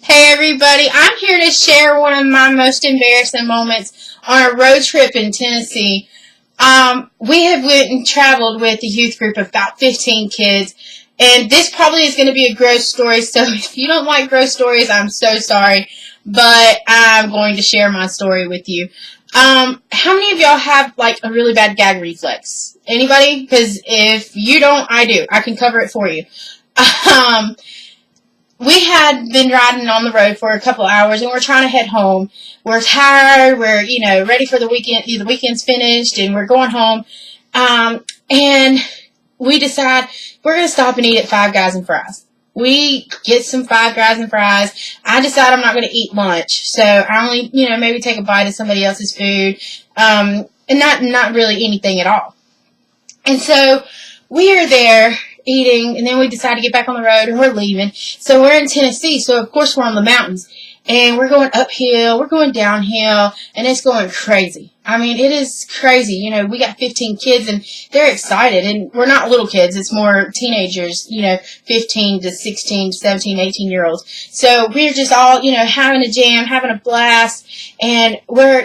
Hey everybody, I'm here to share one of my most embarrassing moments on a road trip in Tennessee. We have went and traveled with a youth group of about 15 kids, and this probably is going to be a gross story, so if you don't like gross stories, I'm so sorry, but I'm going to share my story with you. How many of y'all have like a really bad gag reflex? Anybody? Because if you don't, I do. I can cover it for you. Um, we had been riding on the road for a couple hours and we're trying to head home. We're tired. We're, ready for the weekend. The weekend's finished and we're going home. And we decide we're going to stop and eat at Five Guys and Fries. We get some Five Guys and Fries. I decide I'm not going to eat lunch. So I only, maybe take a bite of somebody else's food. And not really anything at all. And so we are there eating, and then we decide to get back on the road, and we're leaving. So we're in Tennessee, so of course we're on the mountains. And we're going uphill, we're going downhill, and it's going crazy. I mean, it is crazy. We got 15 kids, and they're excited. And we're not little kids. It's more teenagers, 15 to 16, 17, 18-year-olds. So we're just all, having a jam, having a blast, and we're,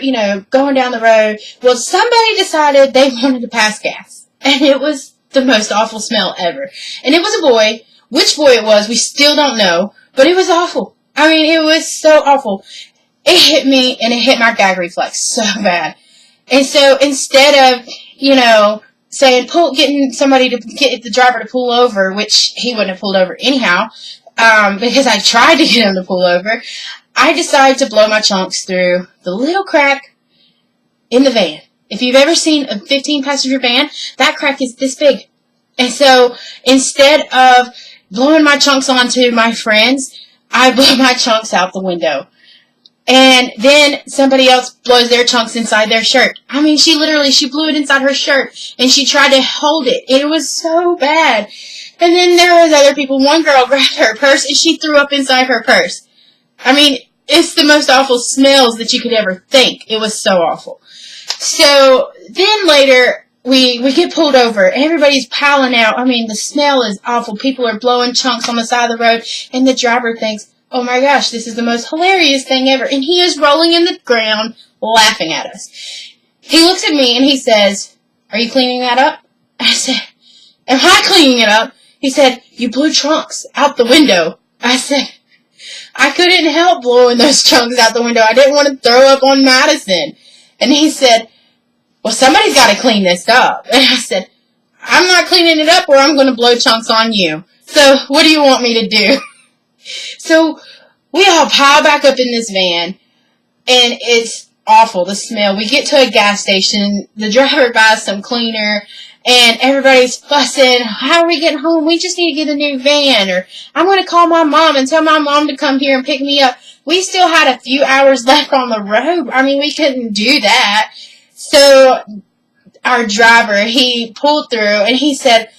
going down the road. Well, somebody decided they wanted to pass gas. And it was the most awful smell ever. And it was a boy. Which boy it was, we still don't know. But it was awful. I mean, it was so awful. It hit me, and it hit my gag reflex so bad. And so instead of, saying, getting somebody to get the driver to pull over, which he wouldn't have pulled over anyhow, because I tried to get him to pull over, I decided to blow my chunks through the little crack in the van. If you've ever seen a 15-passenger van, that crack is this big. And so instead of blowing my chunks onto my friends, I blow my chunks out the window. And then somebody else blows their chunks inside their shirt. I mean, she blew it inside her shirt, and she tried to hold it. It was so bad. And then there was other people. One girl grabbed her purse, and she threw up inside her purse. I mean, it's the most awful smells that you could ever think. It was so awful. So then later, we get pulled over. Everybody's piling out. I mean, the smell is awful. People are blowing chunks on the side of the road, and the driver thinks, oh my gosh, this is the most hilarious thing ever. And he is rolling in the ground laughing at us. He looks at me and he says, are you cleaning that up? I said, am I cleaning it up? He said, you blew chunks out the window. I said, I couldn't help blowing those chunks out the window. I didn't want to throw up on Madison. And he said, well, somebody's got to clean this up. And I said, I'm not cleaning it up or I'm going to blow chunks on you. So what do you want me to do? So we all pile back up in this van, and it's awful, the smell. We get to a gas station. The driver buys some cleaner, and everybody's fussing. How are we getting home? We just need to get a new van. Or I'm going to call my mom and tell my mom to come here and pick me up. We still had a few hours left on the road. I mean, we couldn't do that. So our driver, he pulled through, and he said,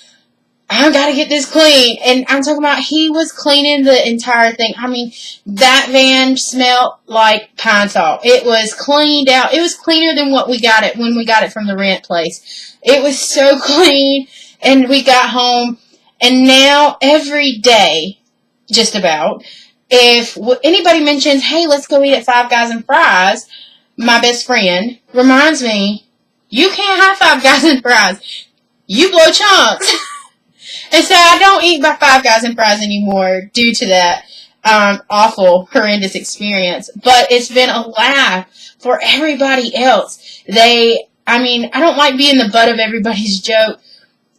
I gotta get this clean. And I'm talking about he was cleaning the entire thing. I mean, that van smelled like pine salt. It was cleaned out. It was cleaner than what we got it when we got it from the rent place. It was so clean. And we got home. And now every day, just about, if anybody mentions, hey, let's go eat at Five Guys and Fries, my best friend reminds me, you can't have Five Guys and Fries. You blow chunks. And so I don't eat my Five Guys and Fries anymore due to that awful, horrendous experience. But it's been a laugh for everybody else. I don't like being the butt of everybody's joke.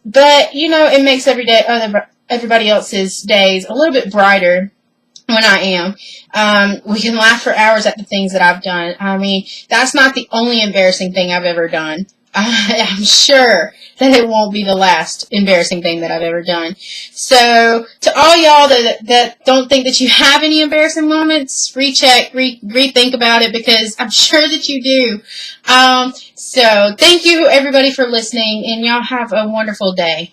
But, it makes everybody else's days a little bit brighter when I am. We can laugh for hours at the things that I've done. I mean, that's not the only embarrassing thing I've ever done. I'm sure that it won't be the last embarrassing thing that I've ever done. So, to all y'all that don't think that you have any embarrassing moments, recheck, rethink about it, because I'm sure that you do. So, thank you everybody for listening, and y'all have a wonderful day.